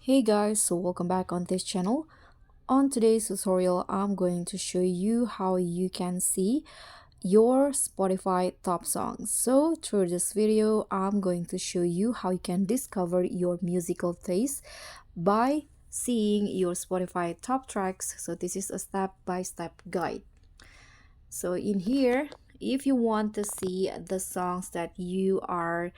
Hey guys, so welcome back on this channel. On today's tutorial, I'm going to show you how you can see your Spotify top songs. So through this video, I'm going to show you how you can discover your musical taste by seeing your Spotify top tracks. So this is a step-by-step guide. So in here, if you want to see the songs that you are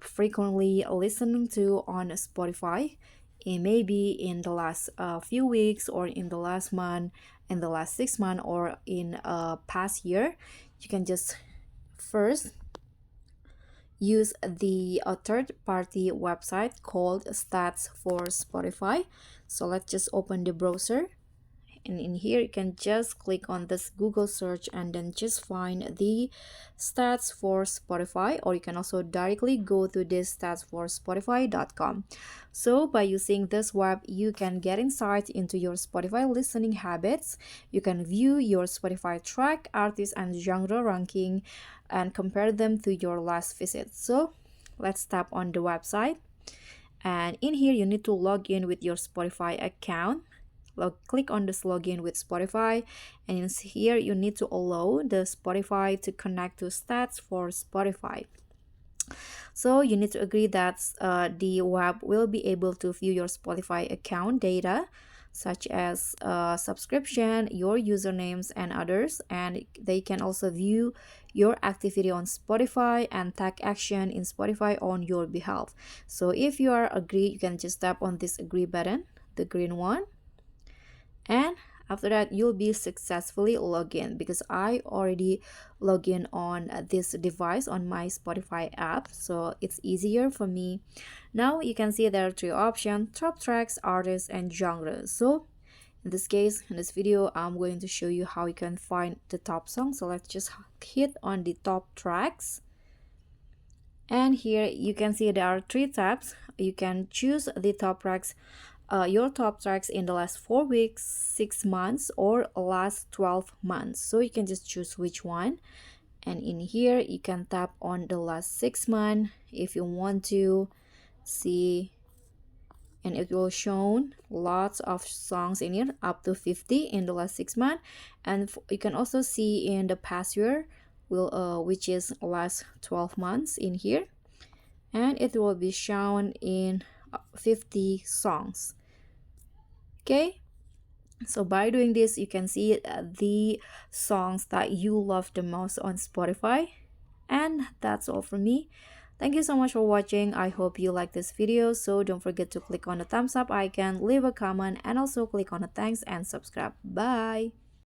frequently listening to on Spotify, maybe in the last few weeks or in the last month, in the last 6 months, or in a past year, you can just first use the third party website called Stats for Spotify. So let's just open the browser, and in here you can just click on this Google search and then just find the stats for Spotify, or you can also directly go to this statsforspotify.com. So by using this web, you can get insight into your Spotify listening habits. You can view your Spotify track, artist, and genre ranking and compare them to your last visit. So let's tap on the website, and in here you need to log in with your Spotify account. Click on this login with Spotify, and here you need to allow the Spotify to connect to stats for Spotify. So you need to agree that the web will be able to view your Spotify account data, such as subscription, your usernames, and others, and they can also view your activity on Spotify and take action in Spotify on your behalf. So if you are agree, you can just tap on this agree button, the green one, and after that you'll be successfully logged in, because I already log in on this device on my Spotify app, so it's easier for me. Now you can see there are three options: top tracks, artists, and genres. So in this case, in this video, I'm going to show you how you can find the top song. So let's just hit on the top tracks, and here you can see there are three tabs. You can choose the top tracks, your top tracks in the last 4 weeks, 6 months, or last 12 months. So you can just choose which one, and in here you can tap on the last 6 months if you want to see, and it will show lots of songs in here, up to 50 in the last 6 months. And you can also see in the past year, which is last 12 months in here, and it will be shown in 50 songs. Okay, so by doing this, you can see the songs that you love the most on Spotify. And that's all from me. Thank you so much for watching. I hope you like this video. So don't forget to click on the thumbs up icon, leave a comment, and also click on the thanks and subscribe. Bye.